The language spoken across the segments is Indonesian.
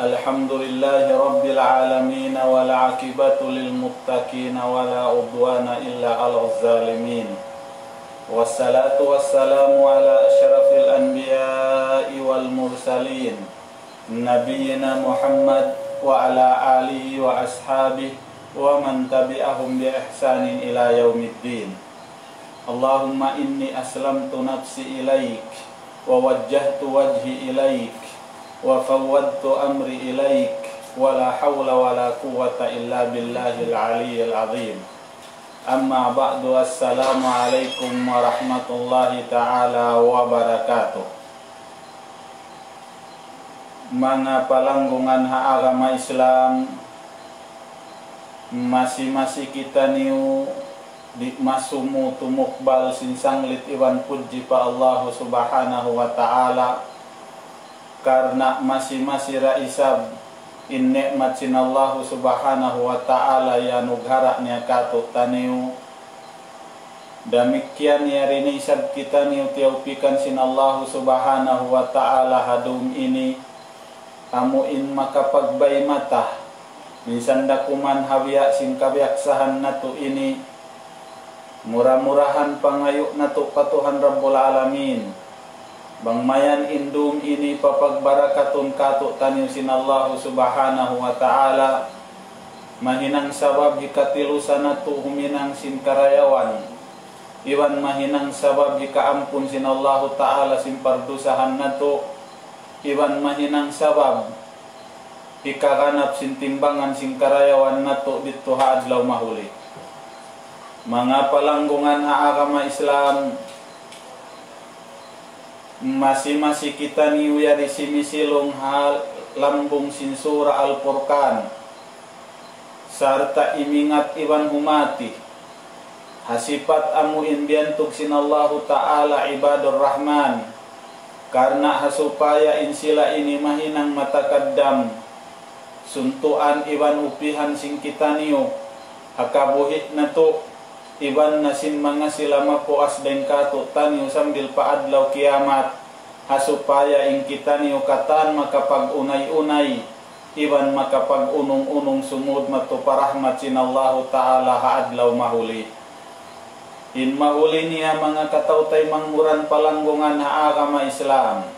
Alhamdulillahi Rabbil Alamin wal aqibatu lil muttaqin wala udwana illa 'alal zalimin. Wassalatu wassalamu ala asyrafil anbiya'i wal mursalin nabiyyina Muhammad wa ala alihi wa ashabihi wa man tabi'ahum bi ihsanin ila yaumiddin. Allahumma inni aslamtu nafsi ilaik wa wajjahtu wajhi ilaik wa fawwadtu amri ilaik wa la hawla wa la quwwata illa billahil aliyyil azim. Amma ba'du, assalamu alaikum warahmatullahi ta'ala wabarakatuh. Mga palanggungan agama Islam, masih kita niu di masumu tumukbal sinsanglit iwan puji pa Allah subhanahu wa ta'ala, karena masih raisab in nikmat sin Allah subhanahu wa ta'ala ya nughara nya katut taniu. Demikian ya rini isab kita niu tiaupikan sin Allah subhanahu wa ta'ala hadum ini amuin maka pagbay mata bisandakuman habiak sin kabiaksahan natu ini murah-murahan pangayuk natu patuhan Rabbul Alamin. Bang mayan indum ini papagbarakatun katuk taniu sin Allah subhanahu wa ta'ala mahinang sabab hikatilusan natu huminang sin karayawan iwan mahinang sabab hika ampun sin Allah ta'ala sin pardusahan natu iwan mahinang sabab hikaganap sin timbangan sin karayawan natu dituha adlaw mahuli. Mga palanggungan agama Islam, masih kita niuya di sini silung hal lambung sin surah Al-Furqan sarta imingat iwan humati hasipat amuin biantuk sin Allah ta'ala ibadur rahman, karena hasupaya insila ini mahinang matakaddam suntuan iwan upihan sing kita niu hakabuhit natu iban nasin mga silama po asden kato taniyo sambil paadlaw kiamat hasupaya ing kita niyo katan makapag-unay-unay iban makapag-unong-unong sumud matuparahmat sin Allah ta'ala haadlaw mahuli. In mahuli niya mga katautay mangmuran palanggungan ha agama Islam.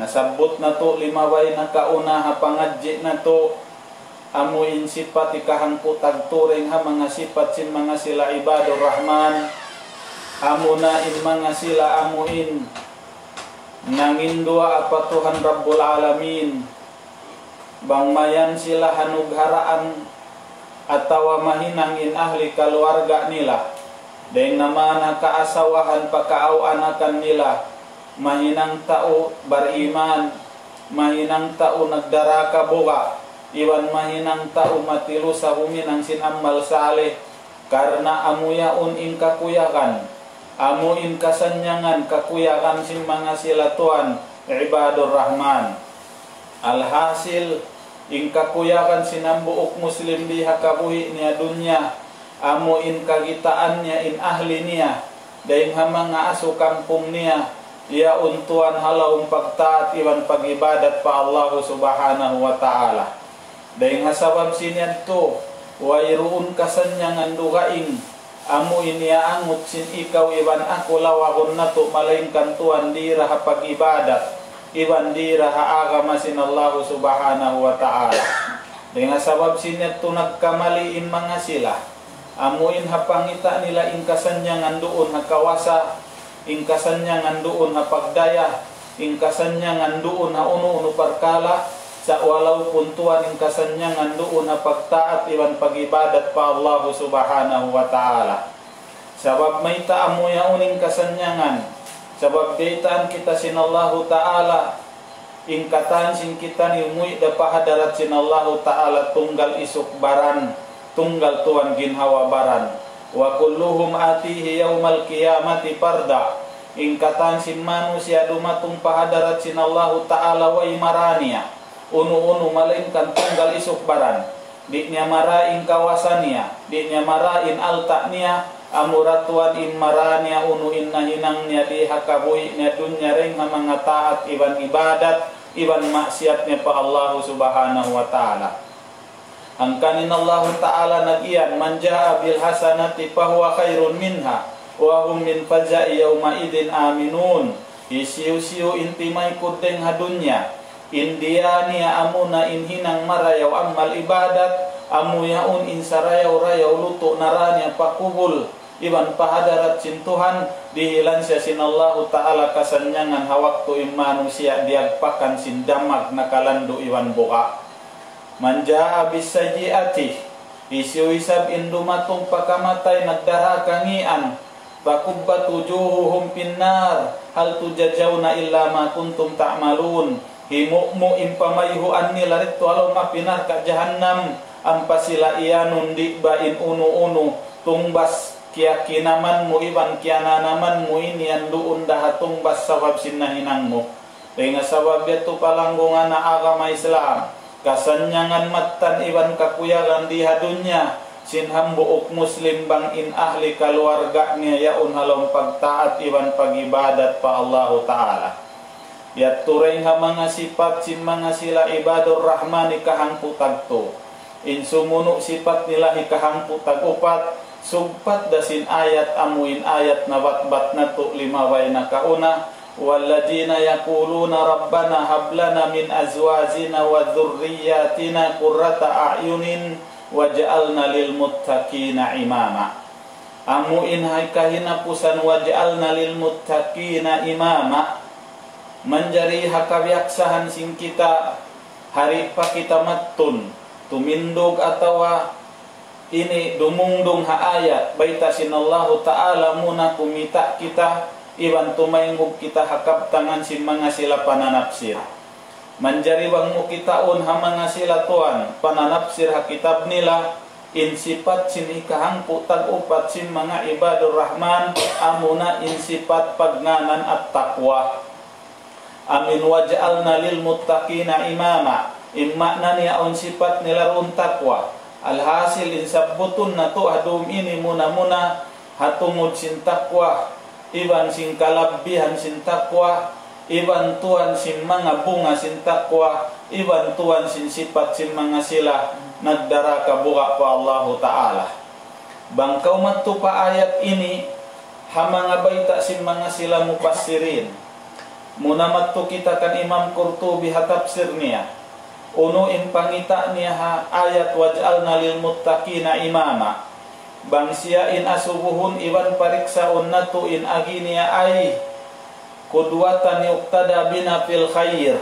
Nasabot na to limaway na kauna ha pangadji na to amuin sifat ikahangkutag turing ha mga sifat sin mga sila ibadur rahman amunain mga sila amuin nangindua apa Tuhan Rabbul Alamin bangmayan sila hanugharaan atawa mahinangin ahli keluarga nila dahil naman kaasawahan pakaaw-anakan nila mahinang tao bariman mahinang tao nagdaraka buka iwan mahinang tao matilu sa huminang sinamal saleh, karena amuyaun in kakuyakan amuin kasanyangan kakuyakan sin mga silatuan ibadur rahman. Alhasil in kakuyakan sinambuok muslim di hakabuhi niya dunya amuin kagitaannya in ahli niya daing mga aso kampung niya ia untuan halawang pagtaat iwan pagibadat pa Allah subhanahu wa ta'ala. Dahil hasabab sinyan to wayruun kasanyangan dugaing amu iniya angut sin ikaw iban ako lawakon na to malaingkan tuan dira ha pag-ibadat iban dira ha agama sin Allah subhanahu wa ta'ala. Dahil hasabab sinyan to nagkamaliin mga sila amuin ha pangita nila in kasanyangan doon ha kawasa in kasanyangan doon ha pagdaya in kasanyangan doon ha uno-uno parkala sa walaupun tuan ing kasanyangan doon na pagtaat iwan pagibadat pa Allah subhanahu wa ta'ala. Sabab may taamo yauning kasanyangan, sabab daytaan kita sin Allah ta'ala ing katan sin kita ni umuy da pahadarat sin Allah ta'ala tunggal isuk baran tunggal tuan ginhawa baran wa kulluhum atihi yaumal qiyamati parda ing katan sin manusia dumatong pahadarat sin Allah ta'ala wa imarania unu-unu malainkan tunggal isuk baran di niya marain kawasan niya di niya marain alta niya amuratuan in marania unu in nahinang niya di hakabuhi niya dunya ring mga taat iban ibadat iban maksiatnya pa Allah subhanahu wa ta'ala. Angkanin Allah ta'ala nagiyan, man jaa bil hasanati fahuwa khairun minha wa hum min faza'i yawma idin aminun. Isiu-siu intimay kudeng hadunya, India niya amuna inhinang marayaw amal ibadat, amu yaun insarayaw rayaw luto naranya pakubul, iban pahadarat sin Tuhan, dihilan siya sin Allah ta'ala kasanyangan hawaktu manusia diagpakan sin damag nakalandu iwan buka. Manja abis sajiati, isiu isab indumatong pakamatay nagdara kangian, bakubbat wujuhuhum pinnar, hal tujajawna illa ma kuntum ta'malun. Himu'mu impamayhuan nila rito alaw mapinar ka jahannam, ampasila iyanun di bain unu-unu, tungbas kiyakinaman mo iban kiyananaman mo inian doon daha tungbas sawab sinahinang mo. Kaya nga sawab yato palanggungan na agama Islam, kasanyangan matan iban kakuyagan di hadunya, sinhambuok muslim bang in ahli keluarga niya yaun halong pagtaat iban pagibadat pa Allah ta'ala. Yat tureng ha mga sifat sin mga sila ibadur rahmani kahangputag to. In sumuno sifat nila ikahangputag upat, sugpat dasin ayat amuin ayat na batbat na to limaway na kauna. Walladina yakuluna rabbana hablana min azwajina wa dhurriyyatina qurrata a'yunin waj'alna lil muttaqina imama. Amuin hay kahinapusan waj'alna lil muttaqina imama, manjari hakabiaksahan sing kita hari pa kita mattun tumindog atawa ini dumungdung ha ayat baita sinallahu ta'ala muna kumita kita iban tumaingog kita hakap tangan sin mga sila pananapsir. Manjari wang mo kitaon ha mga sila tuan pananapsir ha kitab nila, insipat sin ikahangpo tag-upat sin mga ibadur rahman, amuna insipat pagnanan at takwa. Amin waj'alna lil muttaqina imama, immakna niya on sifat nila ron takwa. Alhasil insabutun na to hadum ini muna-muna hatungod sin takwa, iban sin kalabbihan sin takwa, iban tuan sin mga bunga sin takwa, iban tuan sin sifat sin mga sila nagdara kabuka pa Allah ta'ala. Bangkaw matto pa ayat ini ha mga baita sin mga sila mupassirin. Muna matto kita kan Imam Qurtubi ha tafsir niya. Uno in pangita niya ha ayat waj'alna lil muttaqina imama. Bang siya in asubuhun iban pariksaon nato in agi niya ay kudwatan yuqtada bina fil khair.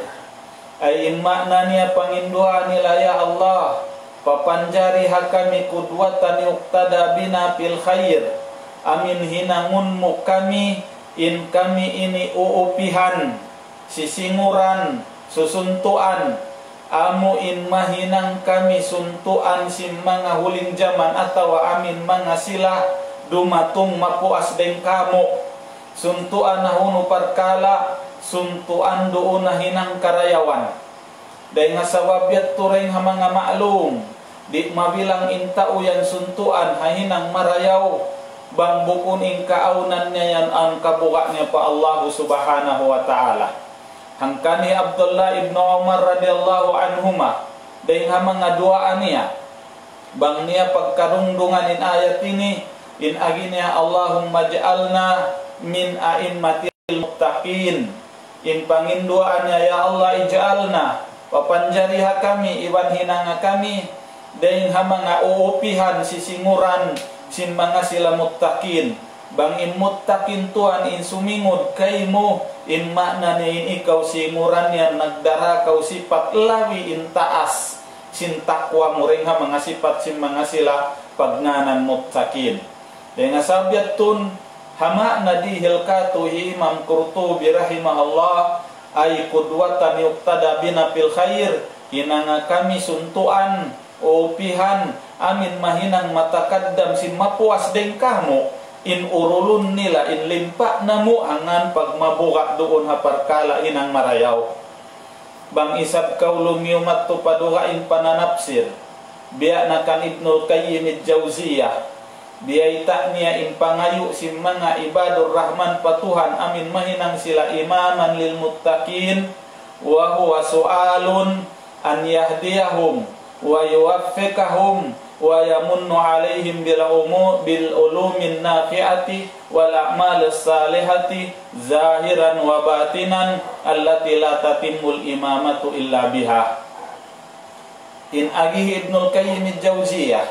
Ay in makna niya panginduha nila ya Allah, papanjari ha kami kudwatan yuqtada bina fil khair. Amin hinangun mo kami in kami ini uupihan, sisinguran, susuntuan, amu in mahinang kami suntuan sim mga huling zaman atau amin mga sila dumatong mapuas deng kamo, suntuan na huno parkala, suntuan doon na hinang karayawan. Dahil nga sawabyat tureng ha mga maalong, di mabilang intao yan suntuan hahinang marayaw, bang bukun ing kaaunan niya yan ang kabuka niya pa Allah subhanahu wa ta'ala. Hangkani Abdullah ibn Umar radhiyallahu anhuma, dahil nga mga duaan niya, bang niya pagkarungdungan in ayat ini, in agi niya Allahumma ja'alna min a'immatil muttaqin. In panginduaan niya, ya Allah ija'alna, papanjariha kami, iwan hinanga kami, dahil nga mga uupihan, sisinguran, sin mga sila muttaqin. Bang in muttaqin tuan in sumingod kay mo, in makna niya ikaw singuran yan nagdara kaw sipat lawi in taas sin takwa mo rin ha mga sipat sin mga sila pagnanan muttaqin. Dahil nga sabyat tun hama na dihil katuhi Imam Qurtubi rahimahullah ay kudwatan yuqtada bina fil khair, hinanga kami suntuan o upihan amin mahinang matakaddam sin mapuas deng kamo in urulun nila in limpa na mo angan pagmabuka doon ha parkala inang marayaw. Bang isab kaulumiyumat to paduha in pananapsir biya na kan Ibnul Qayyim al-Jauziyah, biyaita niya in pangayu si mga ibadur rahman patuhan amin mahinang sila imaman lil muttaqin, wa huwa su'alun an yahdiyahum wa yuwaffiqahum wa yamunnu alaihim bil ulumin nafi'ati wal a'malis salihati zahiran wa batinan allati la tatimul imamatu illa biha. In agihi Ibnul Qayyim al-Jauziyah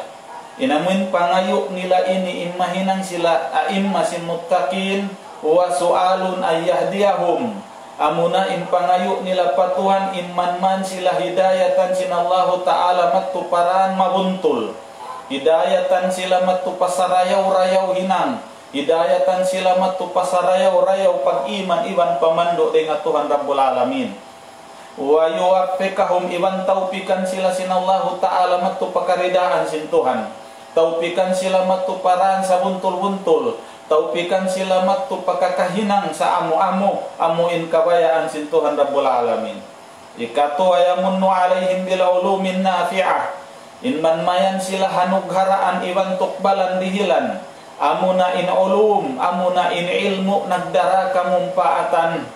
inamun pangayu nila ini immahinang sila a'imma sin muttaqin wa su'alun ayyahdiyahum amuna in pangayu nila patuhan imman man sila hidayatan sinallahu ta'ala mattu paraan mabuntul, hidayatan sila mattu pasarayaw-rayaw hinang, hidayatan sila mattu pasarayaw-rayaw pag-iman iban pamando dengan Tuhan Rabbul Alamin, wa yuwaffiqahum iban taupikan sila sinallahu ta'ala mattu pakaridaan sin Tuhan, taupikan sila mattu paraan sa buntul-buntul, taupikan sila mattu pakakahinang sa amu-amu amuin kabayaan sin Tuhan Rabbul Alamin. Ikatu ayamunnu alaihim bil ulumin nafi'ah inman mayan sila hanugharaan iban tukbalan dihilan amuna in ulum amuna in ilmu nagdara kamumpaatan,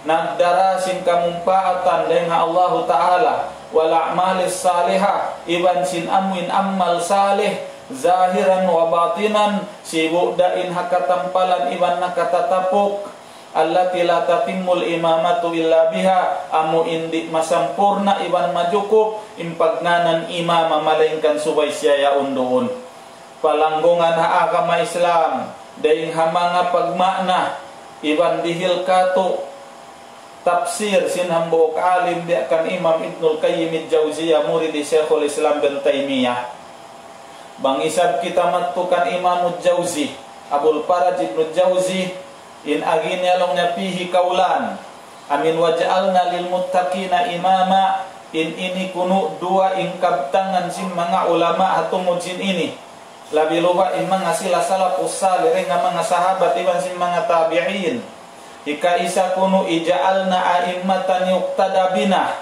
nagdara sin kamumpaatan dengan Allah Ta'ala wal a'malis salihah iban sin amuin ammal salih zahiran wa batinan sibudain hakatampalan iban nakatatapuk allati la tatimul imamatu illa biha amu indi masampurna iban majukup impagnanan imama malainkan subay siya undoon palanggungan ha agama Islam daing hamanga pagmakna iban dihil kato tafsir sinambok alim diakan Imam Ibnul Qayyim al-Jauziyah murid Syekhul Islam bin Taimiyah. Bang isab kita matukan Imam Jauzi Abul Faraj Ibnu Jauzi in agini alongnya pihi kaulan amin waj'alna lil muttaqina imama in ini kunu dua ingkab tangan sim mga ulama atau mujin ini labi lupa in mga sila salafus salih nga mga sahabat iban sim mga tabi'in ika isa kunu ija'alna a'immatan yuqtada bina,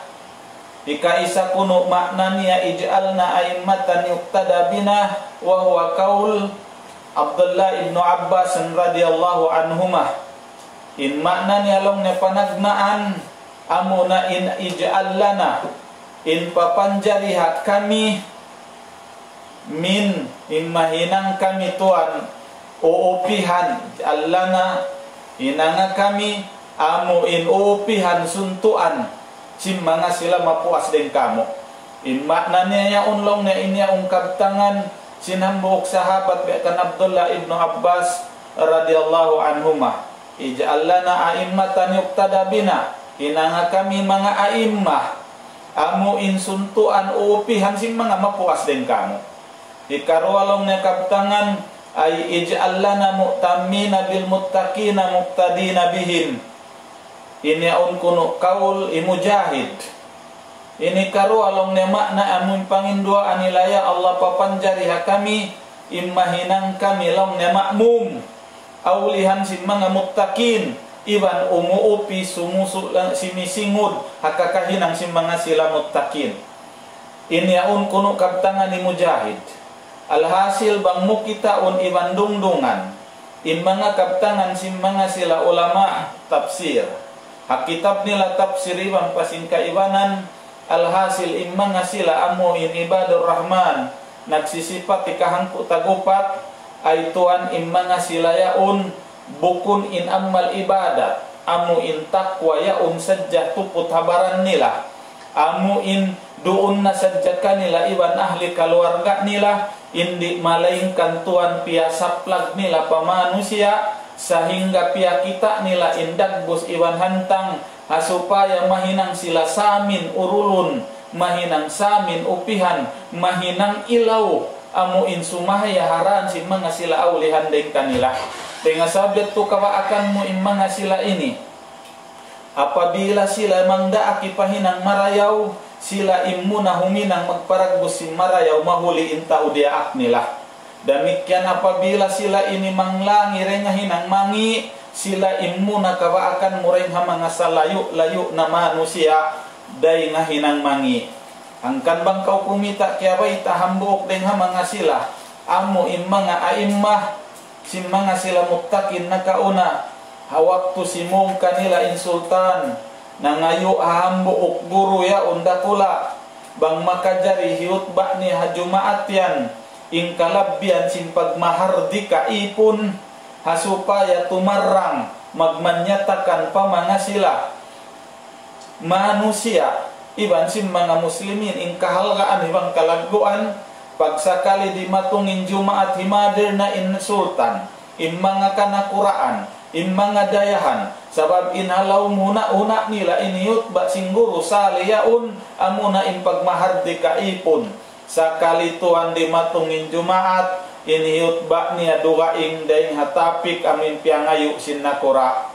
ika isa kunu maknanya ij'alna a'immatan yuqtada bina wa huwa qaul Abdullah ibnu Abbas radhiyallahu anhumah. In maknanya longnya panagnaan amuna in ij'al lana in papanjariha kami min in mahinang kami tuan uupihan allana inanga kami amu in uupihan suntuan sim mga sila mapuas din kamo. In maknanya ya unlong na inya ungkab tangan sinambok sahabat biakan Abdullah ibnu Abbas radhiyallahu anhumah ij'al lana a'immatan yuqtada bina inanga kami mga a'immah amu in suntuan uupihan sim mga mapuas din kamo. Ikarwalong na kaptangan ay ij'al lana mu'tammina bil muttaqina muqtadina bihim. Ini aun kuno kaul imujahid. Ini karwalong na makna amun pangindua anilaya Allah papanjariha kami immahinang kami long na makmum aulihan sin mga muttaqin iban umuupi sumusul simisingud hakakahinang sin mga sila muttaqin. Ini aun kuno kaptangan ni mujahid. Alhasil bang mukita un iban dungdungan in mga kaptangan sim mga sila ulama tafsir hakitab nila tafsir iban pasin kaibanan alhasil in mga sila amu in ibadur rahman nagsisipat ikahangku tagupat ay tuan in mga sila yaun bukun in amal ibadat amu in takwa yaun sadja tuput habaran nila amu in doon na sadya kanila iban ahli keluarga nila indi malainkan tuan pia saplag nila pamanusia sehingga pia kita nila indagbus iban hantang supaya mahinang sila samin urulun mahinang samin upihan mahinang ilaw amu in sumahaya haran si mga sila aulihan din kanila dengan sabit tu kawaakan mo in mga sila ini apabila sila mangdaaki pahinang marayaw sila imuna huminang magparagbus si marayaw mahuli intao diaak nila. Demikian apabila sila ini manglangi rengahinang mangi sila imuna kawaakan mureng mga salayu-layu na manusia day ngahinang mangi. Angkan bang kau kumita kaya bay tahambuok din mga sila amo in mga aimmah si mga sila muttakin na kauna hawak tu si mong kanila in sultan nangayo hambuok guru ya undakula bang makajari hiutba ni hajumaat yan ingkalabyan simpag mahardika ipun hasupaya tumarang magmanyatakan pa mga sila manusia iban sim mga muslimin ingkahalgaan ibang kalagguan pagsakali di matungin jumaat himader na insultan in mga kanakuraan in mga dayahan sabab inhalaw muna nila iniyut ba singguro saliyaun amuna in pagmahardika ipon sa kalituan di matungin jumaat iniyut ba niya dugaing daing hatapik amin piangayu sinakura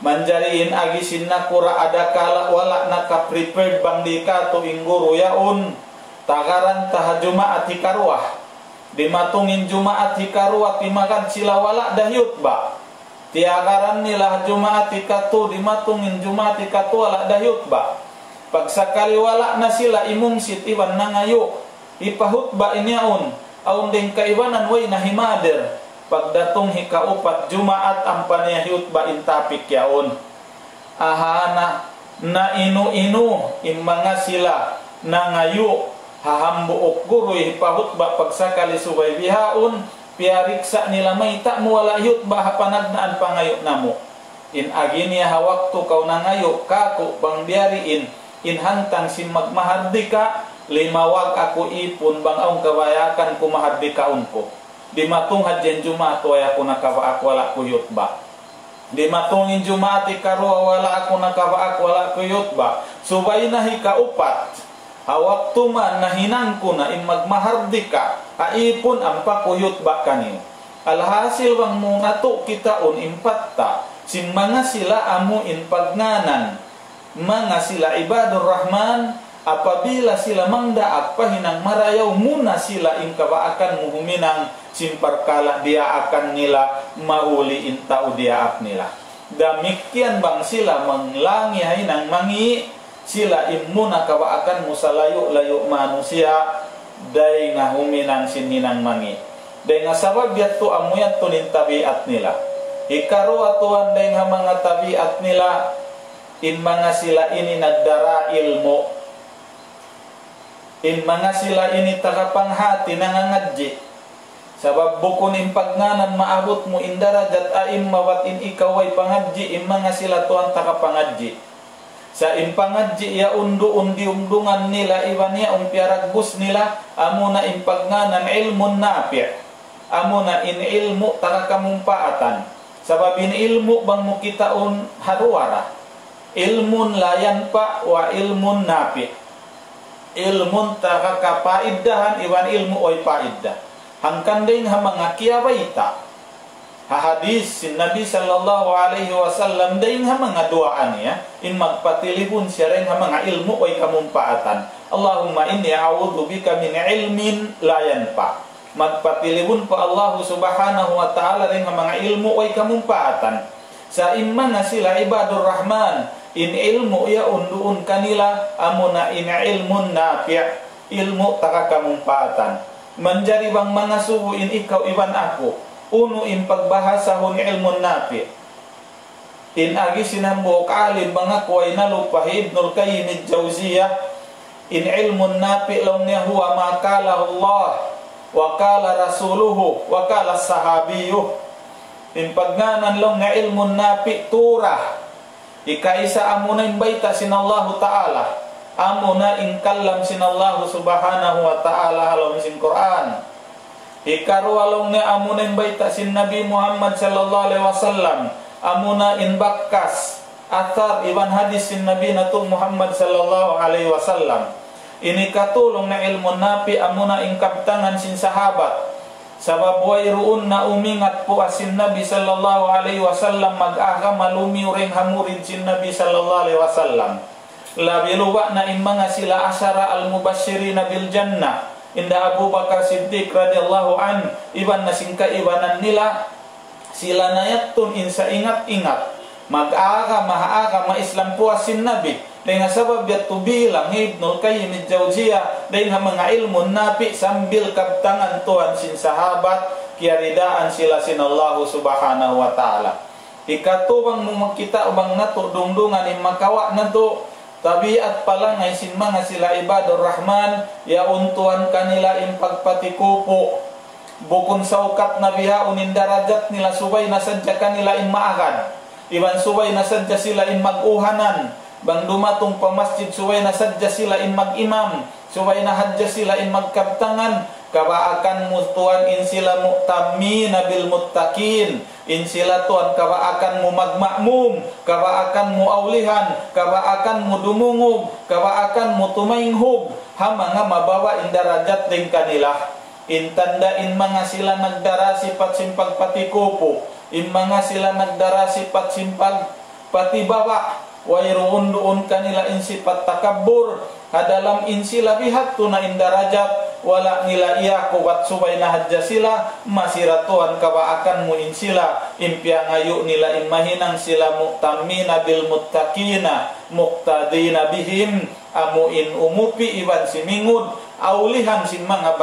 manjariin agi sinakura ada kala wala naka-prepared bang di ka tuing guru yaun tagaran taha jumaat hikaruah di matungin jumaat hikaruah timakan sila wala dahyut ba tiagaran nila jumaat hikatu di matungin jumaat hikatu wala dahyut ba pagsakali wala na sila imungsit iwan nangayo ipahut ba inyaun aun ding kaibanan way nahimader pagdatong hikaupat jumaat ang paniyahut ba intapik yaon ahana na inu-inu in mga sila nangayo hahambuok guru ipahut ba pagsakali subay bihaon piariksa nila may ta mo wala yut ba hapanagnaan pangayo namo in aginya hawaktu kau nangayo kako bang biariin in hantang si magmahardika limawag ako ipon bang aong kabayakan kumahardikaon ko di matungad jen jumaat wala ako nakabaak wala ko yut ba di matungin jumaat ikaruwa wala ako nakabaak wala ko yut ba subay na hikaupat hawak tuman na hinangko na in magmahardika aipon ang pakuyot ba kaniyo alhasil bang mga to kitaon impatta sin mga sila amu in pagnanan mga sila ibadur rahman apabila sila mangdaak pahinang marayaw muna sila in kabaakan muhuminang simparkala dia akan nila mahuli in tao diaak nila damikian bang sila manglangi hainang mangi sila imuna kawaakan musalayo-layo manusia day nga huminang sinhinang mangi day nga sabab yato amuyat tunin tabiat nila ikaru atuan day nga mga tabiat nila in mga sila ini nagdara ilmo in mga sila ini tagapanghati nangangadji sabab bukun in pagnanan maabot mo in darajat aim mawat in ikaway pangadji in mga sila tuan tagapangadji sa impangadji ya undi-undungan nila iwan ya umpiaragus nila amuna impagnanan ilmun napi' amuna in ilmu takakamumpaatan sabab in ilmu bang mo kitaon haruara ilmun layan pa wa ilmun napi' ilmun takakapaiddahan iwan ilmu oy paiddah hangkan ding ha mga kiyabaita hadis sin Nabi sallallahu alaihi wasallam daing ha mga duaan ya in magpatilipon siya rin ha mga ilmu oy kamumpaatan Allahumma inni a'udhu bika min ilmin la yanfa magpatilipon pa Allah subhanahu wa ta'ala rin ha mga ilmu oy kamumpaatan sa imma nga sila ibadur rahman in ilmu ya unduun kanila amuna in ilmun nafi' ilmu takakamumpaatan manjari bang mga suhu in ikaw iban ako uno in pagbahasa hon ilmun nafi in agi sinambuok alim mga kuway nalupahi Ibnul Qayyim al-Jawziyah in ilmun nafi long niya huwa makala Allah wa kala rasuluhu wa kala sahabiyuh in pagnanan long nga ilmun nafi turah ikaisa amuna in baita sinallahu ta'ala amuna in kallam sinallahu subhanahu wa ta'ala halom sin Quran ikarualong ni amuna in baita sin Nabi Muhammad sallallahu alaihi wasallam amuna in bakkas athar iban hadis sin Nabi natung Muhammad sallallahu alaihi wasallam ini katulong na ilmu napi amuna in kaptangan sin sahabat sabab wayruun na umingat po asin Nabi sallallahu alaihi wasallam mag-aga malumi ring hamurin sin Nabi sallallahu alaihi wasallam labi luwa na in mga sila asara al-mubashirina bil jannah inda Abu Bakar Siddiq radhiyallahu an iban na singkaibanan nila sila nayattun insa ingat-ingat mag-aga maaga ma-Islam puasin Nabi dengan sabab yattu bilang Ibnul Qayyim al-Jawziyah dengan mga ilmu napi sambil kaptangan Tuhan sin sahabat kiaridaan sila sin Allah subhanahu wa ta'ala Ikatu bang kita bang nato dungdungan imakawa nato tabiat palangai sin mga sila ibadur rahman ya untuan kanila impagpatikupo bukun saukat nabiha unin darajat nila subay nasadya kanila imaagan iban subay nasadya sila imaguhanan bang dumatong pamasjid subay nasadya sila imag-imam subay nahadya sila imagkabtangan kabaakan mutuan in sila mu'tamina bil muttaqin in sila tuan kabaakan mu magmakmum kabaakan mu aulihan kabaakan mu dumungog kabaakan mu tumainghog hama nga mabawa in darajat din kanila in tanda in mga sila nagdarasi pat simpag patikupo in mga sila nagdarasi pat simpag patibawa wayruun doon kanila in sifat takabbur hadalam in sila bihat tuna in darajat wala nila iyaku wat subay na hadya sila masiratuan kabaakan mu in sila impia ngayu nila imahinang sila mu'tamina bil muttaqina muqtadina bihim amuin umupi iban simingud aulihan sin mga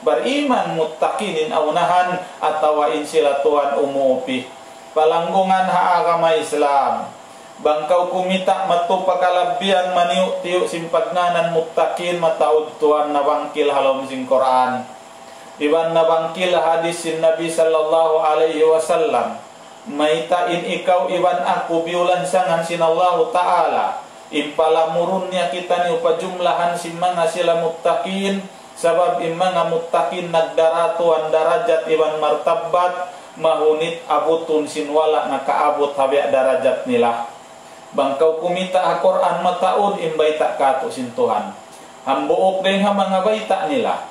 bariman muttaqinin aunahan atawa in sila tuan umupi palanggungan ha agama Islam bangkau kumita matu pakalabian maniu tiuk simpagnanan muttaqin mataud tuan nabangkil halom sing Quran iban nabangkil hadis sin Nabi sallallahu alaihi wasallam maitain ikau iban aku biulan sangan sin Allah taala impala murunnya kita ni upajumlahan sin mga sila muttaqin sabab imanga muttaqin nagdaratuan darajat iban martabat mahunit abutun sin wala nakaabot habya darajat nila bangkau kumita Al-Quran mataud imbaita kato sin Tuhan hambuok din ha mga baita nila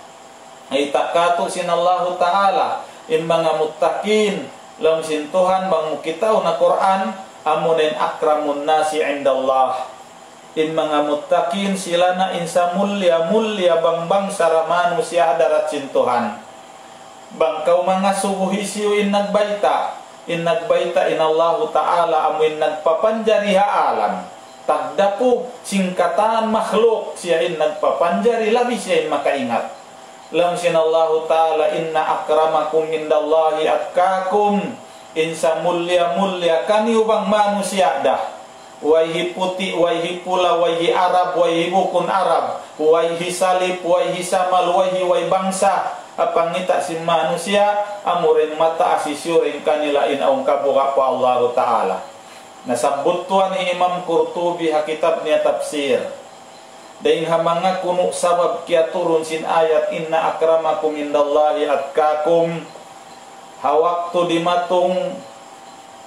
ay takato sin Allah Ta'ala in mga muttaqin lam sin Tuhan bang mukitaw na Quran amunin akramun nasi indallah in mga muttaqin sila na insa mulya bang sara manusia darat sin Tuhan bangkau mga subuhisiyo in nagbaita in Allah Ta'ala amuin nagpapanjari ha alam tagdapo singkatan makhluk siya in nagpapanjari labi siya in makaingat lam sin Allah Ta'ala inna akramakum indallahi atkakum insa mulya kani ubang manusia dah waihi putih waihi pula waihi Arab waihi bukun Arab waihi salib waihi samal waihi bangsa apangita si manusia amurin mata asisyurin kanila inaung kabuka po Allah Ta'ala nasabut tuan ni Imam Qurtubi hakitab niya tafsir daing hamanga kuno sabab kia turun sin ayat inna akramakum indallahi atkakum hawaktu dimatung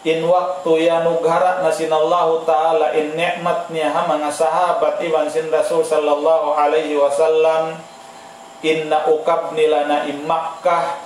in waktu yanughara nasin Allah Ta'ala in ni'matnya hamanga sahabat iban sin Rasul sallallahu alaihi wasallam inna ukab nilana in Makkah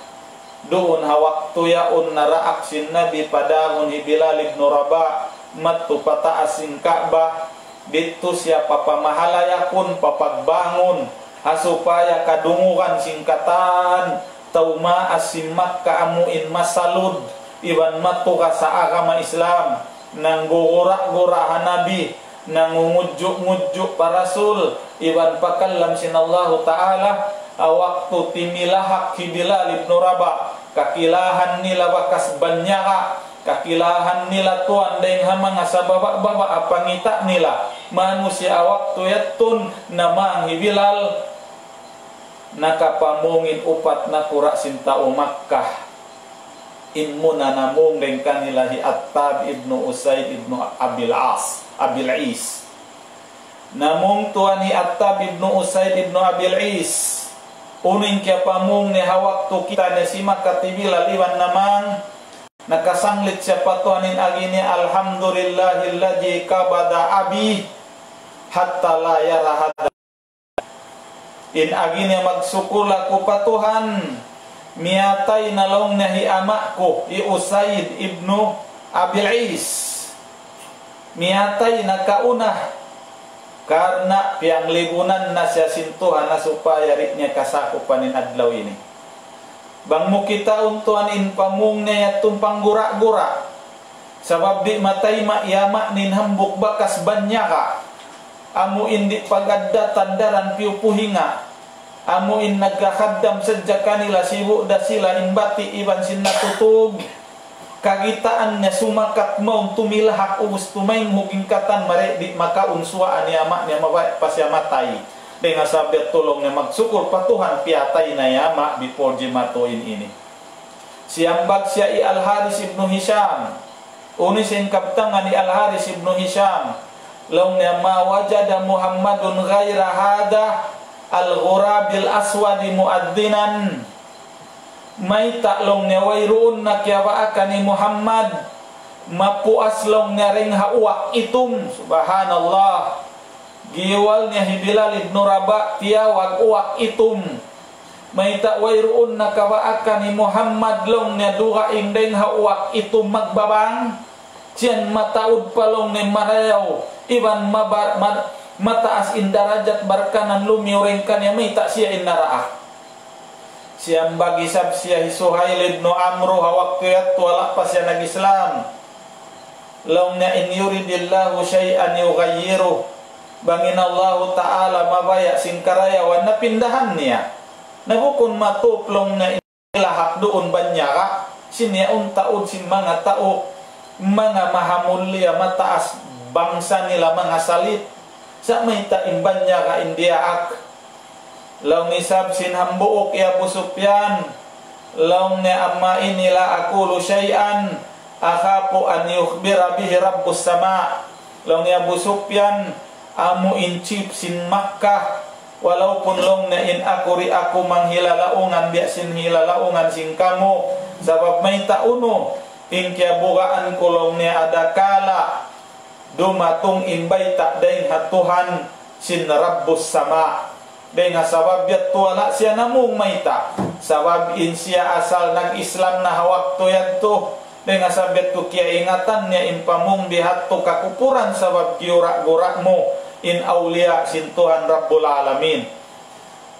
doon hawaktu yaun naraak sin Nabi padangon hi Bilal ibn Rabah matu pataas sin Ka'bah dito siya papamahalayakun papagbangon hasupaya kadungukan singkatan tauma asim Makkah amuin masalud iban matu ka sa agama Islam nang gugura-gurahan Nabi nangungudjuk-ngudjuk para rasul iban pakallam sin Allah Ta'ala waktu timilahak Bilal ibn Rabah kakilahan nila bakas banyaka kakilahan nila tuan deng hamang asababa apangita nila manusia waktu yatun namang Bilal nakapamungin upat na kura sintao Makkah inmuna namung deng kanilahi Attab ibnu Usaid ibnu Abil Is namung tuan hi Attab ibnu Usaid ibnu Abil Is uning kya pamung ni hawak tu kita ni simak katibilal iwan namang nakasanglit siya patuanin agini alhamdulillahilladzi kabada abi hatta la yarahada in agini magsukula ku patuhan miatay nalong nahi amakku i Usaid ibnu Abil Is miatay nakaunah karena piang libunan na siya sintuhan na supaya ritnya kasakupanin adlaw ini bang mo kita untuan in pamung niya tumpang gura-gura sabab di matay maiyama nin hambuk bakas banyaka amu indi pagadda tandaran piupuhinga amu in nagkakaddam sadya kanila sibu da sila in bati iban sin natutug kagitaannya sumakat mau tumilahak ubus tumaing hugingkatan mare di maka unsua aniama niya mabay pasyamatay dengan sabit tolong niya magsukur patuhan piatay na yama before jimatoin ini. Siyambag siya i Al-Haris ibnu Hisham unis yung kaptangan ni Al-Haris ibnu Hisham long niya mawajada Muhammadun ghaira hada al-ghurabil aswadi muaddinan may taklong niya wayroon na kiyawaakan ni Muhammad mapuas long niya ring hauak itum subhanallah giwal niya Bilal ibn Rabah tiyawag uwak itum may ta wayroon na kawaakan ni Muhammad long niya duhaing ring hauak itum magbabang siyan mataud palong ni marayaw iban mataas indarajat barkanan lumiuring kanya may ta siya inaraak. Siyang bagisab siya Suhail ibn Amru hawak kuyat wala pa siya nag-Islam. Law na in yuridillahu syai'an yughayyiru. Bangin Allah Ta'ala mabaya singkaraya wa napindahan niya. Nabukon matuplong na ilahak doon banyara. Sinya untaod sin mga tao. Mga mahamulya mataas bangsa nila mga salit. Sa may taimban niya ka indiaak. Law ni sabsin hambuok ya Abu Sufyan law ni ammain nila akulu syai'an akhapu an yukhbira bihi rabbus sama. Law ni Abu Sufyan amu incip sin Makkah walaupun long na in akuri aku manghilalaungan biasin hilalaungan sing kamu sabab may tauno in kya bugaan kulong ni ada kala dumatung imbay takdain hatuhan sin rabbus sama. Dengan sabab biat tuala siya namung maita sabab in siya asal nag-Islam na hawak to yan to dengan sabab to kia ingatan niya in pamung dihat to kakupuran sabab giura-gura mo in awliya sin Tuhan Rabbul Alamin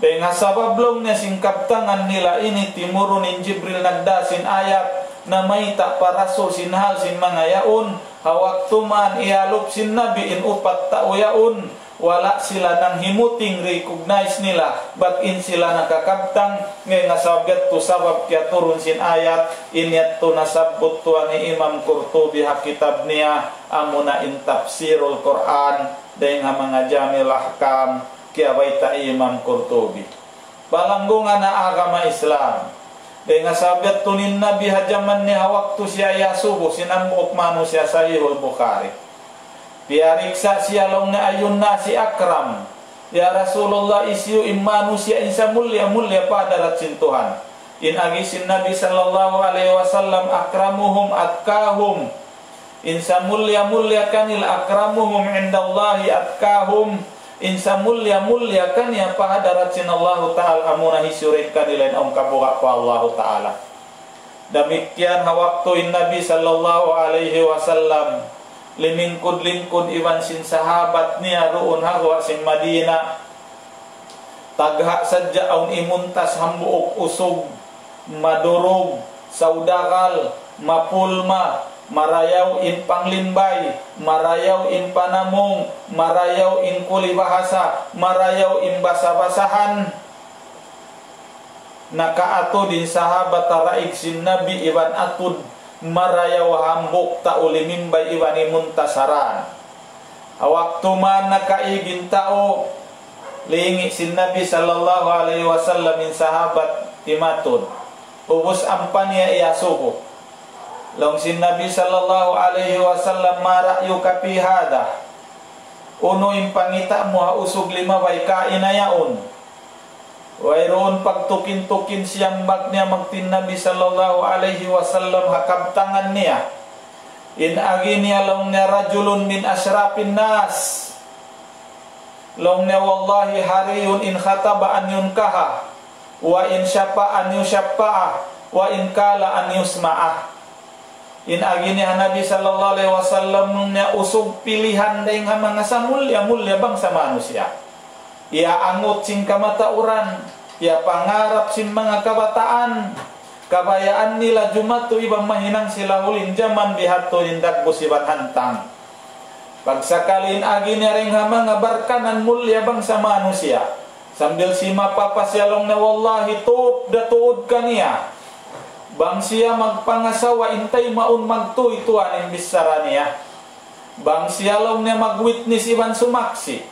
dengan sabab long niya singkaptangan nila ini timurunin Jibril nagdasin ayat na maita para so sinhal sin mga yaun hawak tuman ialop sin nabi in upat tao yaun wala sila nang himuting recognize nila but in sila nakakabtang ngay nga sabit to sabab kya turun sin ayat inyat to nasabot to ni Imam Qurtubi ha kitab niya amuna in tafsirul Quran dahil nga mga jamil ahkam kya baita Imam Qurtubi balanggungan na agama Islam dahil nga sabit to nin nabi hajaman niya waktu siya yasubo sinambok manu siya Sahihul Bukhari. Diariksa siya long na ayun na si Akram. Ya Rasulullah isyu manusia insa mulia pada ratsin Tuhan. In agisin Nabi sallallahu alaihi wasallam akramuhum atkahum. Insa mulia kanil akramuhum indallahi atkahum. Insa mulia kan ya pada ratsin Allah Ta'ala amuna hisyurin kanilain om kabuka pa Allah Ta'ala. Demikian waktu Nabi sallallahu alaihi wasallam limingkod-lingkod iwan sin sahabat niya roon hagwa sin Madina tagha sadya aun imuntas hambuok usog madurog saudakal mapulma marayaw in panglimbay marayaw in panamong marayaw in kulibahasa marayaw in basa-basahan nakaato din sahabat taraik sin Nabi iwan atud marayaw hambuk taulimin bay iwani muntasaran awaktu man nakaigin tao lingi sin Nabi sallallahu alaihi wasallam min sahabat timatun ubus ampan ya iyasuko long sin Nabi sallallahu alaihi wasallam marayu kapihada uno impangita mo usog lima bay kainayaon wayroon pagtukin-tukin siyang bag niya magtin Nabi sallallahu alaihi wasallam hakabtangan niya in agi niya long niya rajulun min asyrafin nas long niya wallahi hariyun in khataba an yunkaha wa in syapa an yusyapa'ah wa in kala an yusma'ah in agi niya Nabi sallallahu alaihi wasallam niya usog pilihan dahil nga mga samulya bangsa manusia ia angot sing kamatauran, ia pangarap sin mga kabataan, kabayaan nila jumatu ibang mahinang sila hulin jaman bihato indak busibat hantang. Pagsakalin agi niya ring mga barkanan mulya bangsa manusia, sambil si mapapasyalong na wallahi tuop datuod kaniya. bang siya magpangasawa intay maun magtuy tuan imbisara niya, bang siya long niya magwitness iban sumaksi,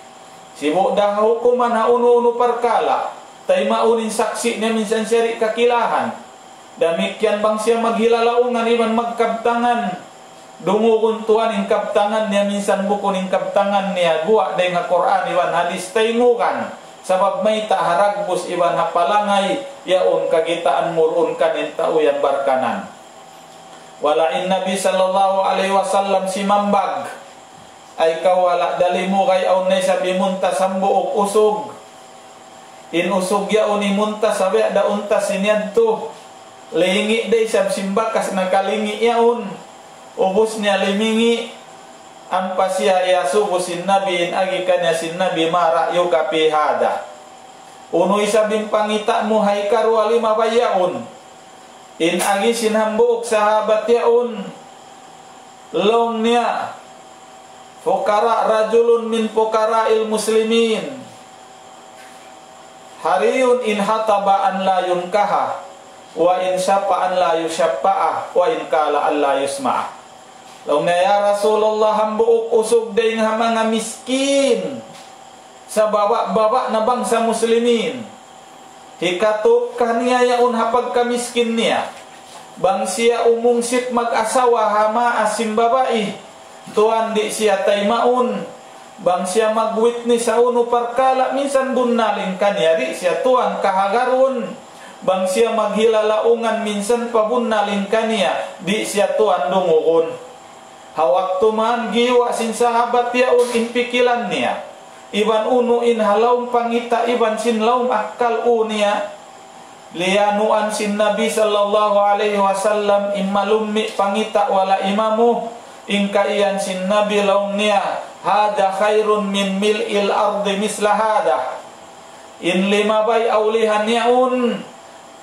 sibo dah hukuman ha uno-uno perkala, tay maunin saksi niya minsan syari kakilahan, demikian bang siya maghilalaungan iban magkabtangan, dungugun tuan in kabtangan niya minsan bukun in kabtangan niya, gua day nga Quran iban hadis tayngukan, sabab may taharagbus iban hapalangay yaon kagitaan murun kanin tauyan barkanan. Walain Nabi sallallahu alaihi wasallam si mambag ay kawala dalimu kay aunay sabi munta sambuok usog. In usog yaon imunta sabi da unta sinyadto. Lingi day sab simbakas nakalingi yaon. Ubus niya limingi ampa siya yasubo sin Nabi in agi kanya sin Nabi mara yu kapihada. Unoy sabing pangita mo hay karwali mabayaon. In agi sinhambuok sahabat yaon. Long niya. Fukara rajulun min fukara'il muslimin. Hariyun in hatabaan la yunkaha. Wa in syapa'an la yusyapa'ah. Wa in kala an la yusma'ah. Long na ya Rasulullah hambuok usog day nga mga miskin sa baba-baba na bangsa muslimin. Hikatok kaniya yaon hapag kamiskin niya. Bang siya umungsit mag-asawa hama asim babae. Tuan di siya taymaun. Bang siya mag-witness sa uno parkala minsan bunnaling kaniya di siya tuan kahagaron. Bang siya maghilalaungan minsan pabunnaling kaniya di siya tuan dungugon. Hawak tuman giwa sin sahabat yaon in pikilan niya. Iban uno in halaum pangita iban sin laum akal unia. Lianuan sin Nabi sallallahu alaihi wasallam immalummi pangita wala imamu. Ingkaian sin Nabi laum niya. Hada khairun min mil'il ardi misla hada. In lima bay aulihan yaun.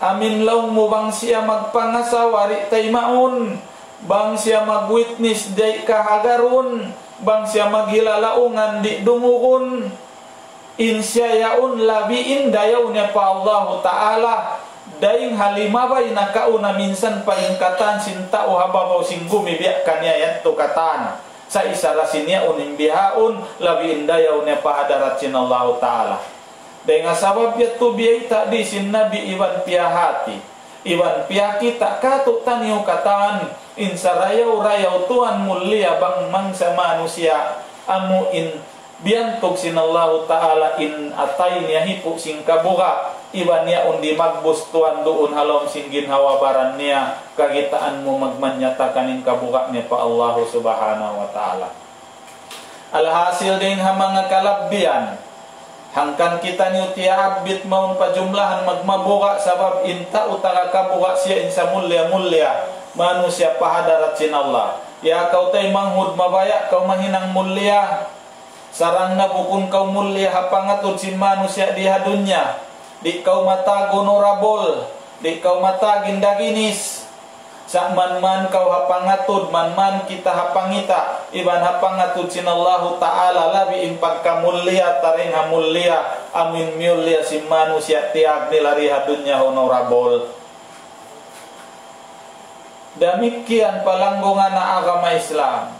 Amin laum mo bang siya magpangasawari taymaun. Bang siya mag-witness day kahagaron, bang siya maghilalaungan di dungugon, insya yaun labiin dayaw niya pa Allah Ta'ala, daying halimabay na kauna minsan paingkatan sinta o hababaw sing gumibiyak kanya yan to katan, sa isarasin niya uning bihaon, labiin dayaw niya pa hadarat sin Allah Ta'ala. Dahil nga sabab yato biyay di sin Nabi iban piyahati, iban piyakita kato taniyo katan, insa rayaw-rayaw tuan mulia bang mangsa manusia amu in biantog sin Allah Ta'ala in atay niya hipo sing kabuka iba niya undi magbus tuan doon halom sing ginhawabaran niya kagitaan mo magmanyata kanin kabuka niya pa Allah Subhanahu wa Ta'ala. Alhasil din ha mga kalabbian hangkan kita niyo tiabit maun pajumlahan magmabuka sabab inta utara kabuka siya insa mulia-mulia manusia pahadarat sin Allah. Ya kau tay manghud mabaya kau mahinang mulia. Sarang na bukun kau mulia hapangatud sin manusia di hadunya. Di kau matago norabol, di kau matagin daginis. Sa man kau hapangatud, man kita hapangita. Iban hapangatud sin Allah Ta'ala labi impag kamulia taring hamulia. Amin mulia sin manusia tiag nilari hadunya honorable. Demikian palanggungan na agama Islam.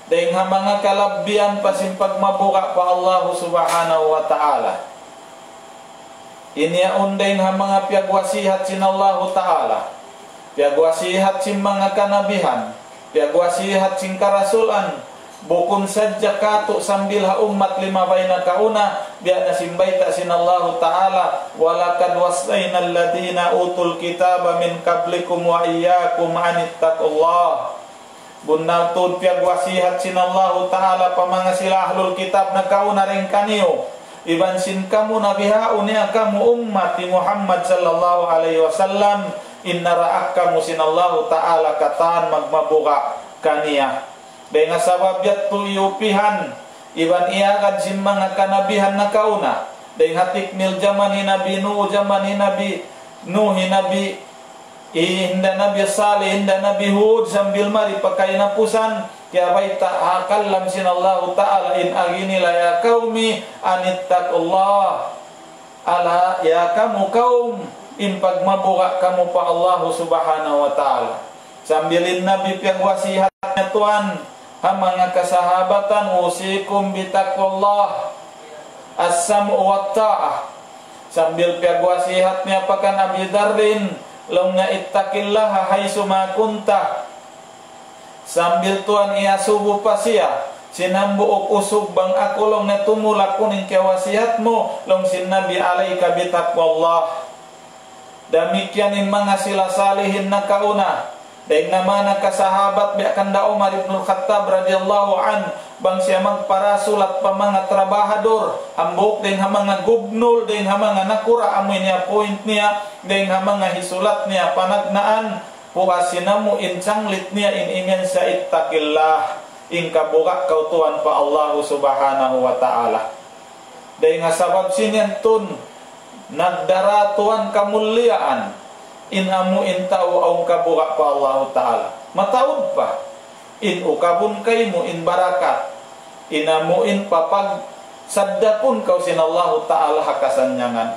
Dahil nga mga kalabbian pasimpag mabuka pa Allah Subhanahu wa Ta'ala. Iniaon dahil nga mga piyagwasihat sin Allah Ta'ala. Piyagwasihat sin mga kanabihan. Piyagwasihat sin karasulan. Bukun sadya kato sambil ha umat limabay na kauna. Biya na simbayta sin Allah Ta'ala. Walakad waslayna alladina utul kitaba min kablikum wa iyyakum anittaqullah. Bunaltud piyagwasihat sin Allah Ta'ala pamanga sila ahlul kitab na kauna rin kaniyo. Iban sin kamu nabihaun niya kamu ummati Muhammad sallallahu alaihi wasallam. Inna ra'ak kamu sin Allah Ta'ala kataan magmabuka kaniya. Dengan sabab yattul yupihan iban iagad sin mga kanabihan na kauna. Dengan hatik mil zaman Nabi Nuh, zaman Nabi Nuh, Nabi hinda Nabi Salih, hinda Nabi Hud sambil mari pakai napusan kaya baita akallam sin Allah Ta'ala in aginila ya qaumi anittaqullah. Ala ya kamu kaum in pagmabuka kamu pa Allah subhanahu wa ta'ala. Sambilin Nabi piyag wasihatnya Tuhan, ha mga kasahabatan, usikum bitaqwallah as-sam'u wa ta'ah. Sambil piyag wasihatnya pakan Abi Darrin, long na ittaqillaha haitsu ma kunta. Sambil Tuhan ia subuh pa siya, sinambuok usog bang ako long na tumulak kuning kaya wasihatmo, long sin Nabi alaika bitaqwallah. Demikianin mga sila salihin na kauna. Dahil naman nakasahabat biakan da Umar ibn Khattab radhiyallahu an, bang siya magparasulat pa mga trabahador, hambuk din ha mga gubnul, din ha mga nakura amoy niya point niya, din ha mga hisulat niya panagnaan, puasina mo insanglit niya iningen sa ittaqillah, in kabuka kautuan pa Allah subhanahu wa ta'ala. Dahil nga sabab sinyantun, nagdaratuan kamuliaan, in amu in tao ang kabuka pa Allah ta'ala. Mataod pa, in ukabun kay mo in barakat, in amu in papag saddakun kau sin Allah ta'ala hakasanyangan.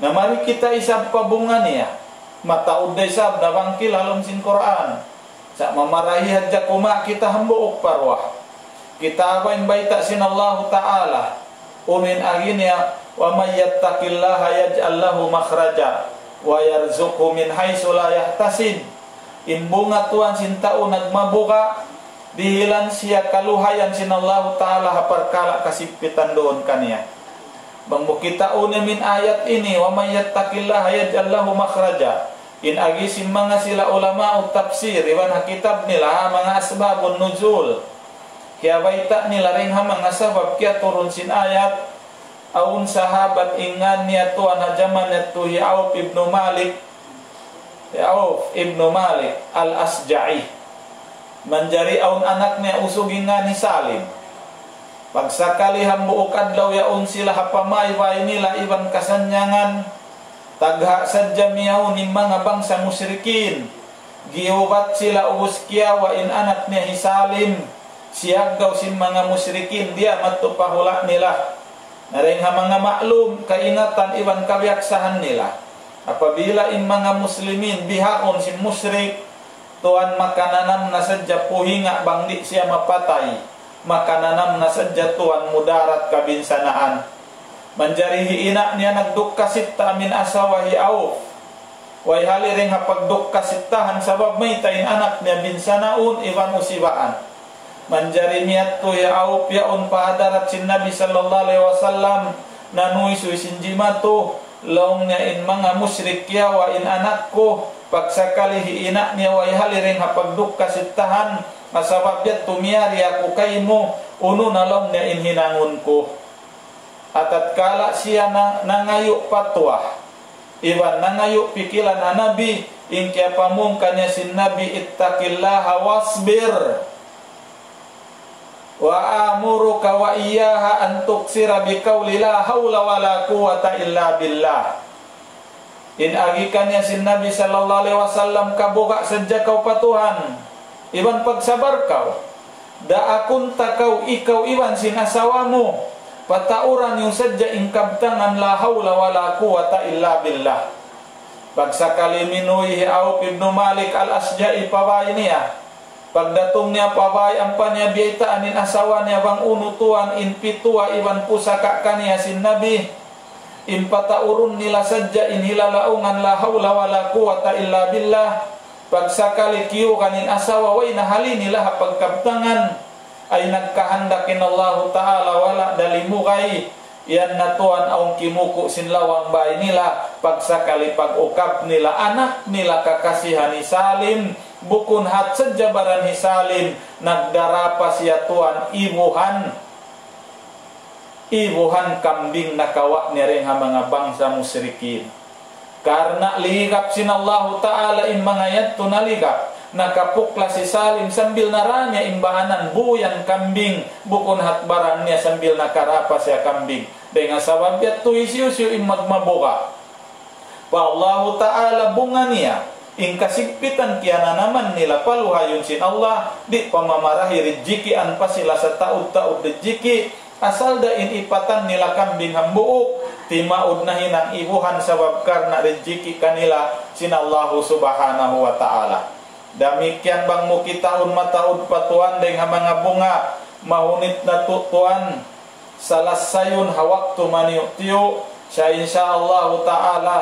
Na mari kita isab pabungan niya, mataod day sab na bangkil halong sin Quran. Sa mamarahi hadya kuma kita hambuok parwah. Kita abain baita sin Allah ta'ala, umin aginya, wa may yattaqillaha yaj'al lahu makhraja wa yarzuqhu min haitsu la yahtasib. In bunga Tuhan sintao nagmabuka, dihilan siya kaluhayan sin Allah ta'ala haparkala kasipitan doon kaniya. Bang kita una min ayat ini, wa may yattaqillaha yaj'al lahu makhraja. In agisim mga sila ulama o tafsir, iwan hakitab nila mga asbabun nuzul. Kaya baita nila rin ha mga sabab kaya turun sin ayat, aun sahabat ingan niya Tuhan hajaman nito Auf ibnu Malik al-Asja'i. Manjari aun anak niya usugin nga ni Salim. Pagsakali hambuok adlaw yaun sila hapamay-way nila ibang kasanyangan, tagha sadya miyaw ni mga bangsa musyrikin. Gihubat sila ubus kiyawa in anak niya Salim. Siyagaw sin mga musyrikin, dia matupahula nila. Naring ha mga maklum, kaingatan iban kabiaksahan nila. Apabila in mga muslimin bihakon sin musyrik, Tuhan makananam na sadya puhinga bangdi siya mapatay. Makananam na sadya Tuhan mudarat kabinsanaan. Manjarihi ina niya nagdukkasit ta amin asawahi Auf. Way haliring hapagdukkasitahan sabab may tayin anak niya binsanaun iban usibaan. Manjari niya to ya Auf yaun pahadarat sin Nabi sallallahu alaihi wasallam nanuy suisin jimato laong niya in mga musyrik yawa in anak ko pagsakalihi ina niya way haliring hapagdukkasitahan masabab yat tumiyari ako kay mo uno na laong niya in hinangon ko. Atat kala siya nangayo patwa iban nangayo pikilan na Nabi in kaya pamung kanya sin Nabi ittaqillaha wasbir wa amuruka wa iyyaha an tuksira bi qawli la haula wala quwata illa billah. In agikan niya sin Nabi sallallahu alaihi wasallam kabuka sadya kau patuhan iban pagsabar kau da akun takaw ikaw iban sin asawamu patauran yung sadya ingkabtangan la haula wala quwata illa billah. Pagsakali minuhi Auf ibnu Malik al-Asja'i pabay niya, pagdatong niya pabay ang panya biyaitaan in asawa niya bang unutuan in pitua iwan pusaka kaniya sin Nabi in pataurun nila sadya in hilalaungan la hawla wala quwata illa billah. Pagsakali kiyo kanin asawa way nahali nila hapagkabtangan ay nagkahandakin Allah ta'ala wala dalimukay yan na tuan aung kimuku sin lawang bay nila. Pagsakali pag-ukap nila anak nila kakasihan ni Salim bukun hat sejabaran ni Salim nagdarapa siya tuan ibuhan kambing nakawa ni ring ha mga bangsa musyrikin. Karena ligap sin Allah ta'ala in mga yadto naligap nakapukla si Salim sambil naranya imbahanan buyan kambing bukun hatbaran niya sambil nakarapa siya kambing. Dengan sabab yadto isiusyo in magmabuka pa Allah ta'ala bunga niya in kasigpitan kiana naman nila paluhayon sin Allah di pamamarahi rejeki an pa sila sa taud-taud rejeki asal da in ipatan nila kambing hambuok timaud na hinang ibuhan sabab karena rezeki kanila sinallahu subhanahu wa ta'ala. Demikian bang mo kitaun mataud patuan deng mga bunga mahunit na tutuan salasayun hawaktu maniutiyo siya insyaallah ta'ala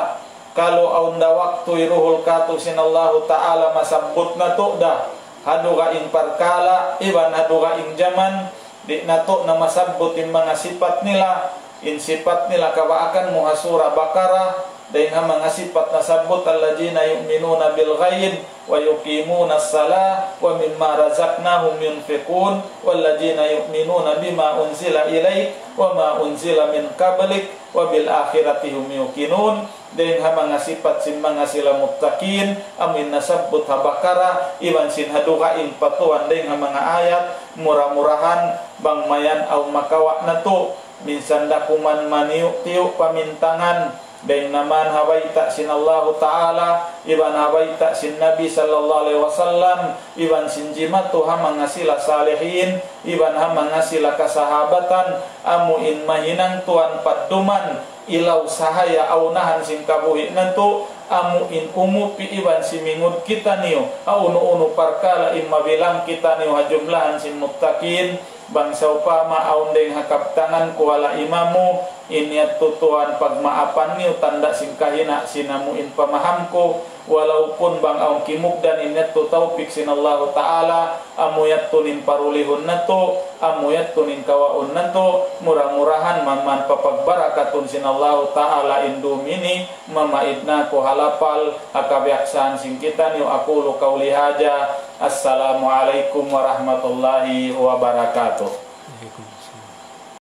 kalau aunda waktu iruhul katu sinallahu ta'ala masabut na to dah haduga ing parkala iban haduga ing zaman di nato na masabut yung mga sifat nila in sifat nila kabaakan muhasura bakara dengan mga sifat nasabut alladzina yu'minuna bil ghaib wa yuqimuna as-salah wa mimma razaqnahum yunfiqun walladzina yu'minuna bima unzila ilaik wa ma unzila min qablik wa bil akhirati hum yuqinun dengan mga sifat sin mga sila muttaqin amin nasabut habakara iban sin haduka ing patuan dengan mga ayat murah-murahan bang mayan au makawa nato minsan dakuman maniu tiu pamintangan dan naman hawaita sinallahu ta'ala iban hawaita sin nabi sallallahu alaihi wasallam iban sin jimatu hamang ngasila salihin iban hamang ngasila kasahabatan amuin mahinang tuan paduman ilaw sahaya aunahan sin kabuhi nanto amuin umupi iban si mingud kita niyo aunu-unu parkala imma bilang kita niyo hajumlahan sin muttaqin bangsa upama aundeng hakaptangan kuala imamu iniat tutuan pagmaapan niyo tanda singkahina sinamuin pamahamko walaupun bang aung kimuk dan iniat tu taufik sinallahu ta'ala amuyat tunin parulihun nato amuyat tunin kawaun nato murah-murahan maman papagbarakatun sinallahu ta'ala indumini mamaidna ko halapal akabiaksaan singkitan niyo aqulu qauli haja assalamualaikum warahmatullahi wabarakatuh.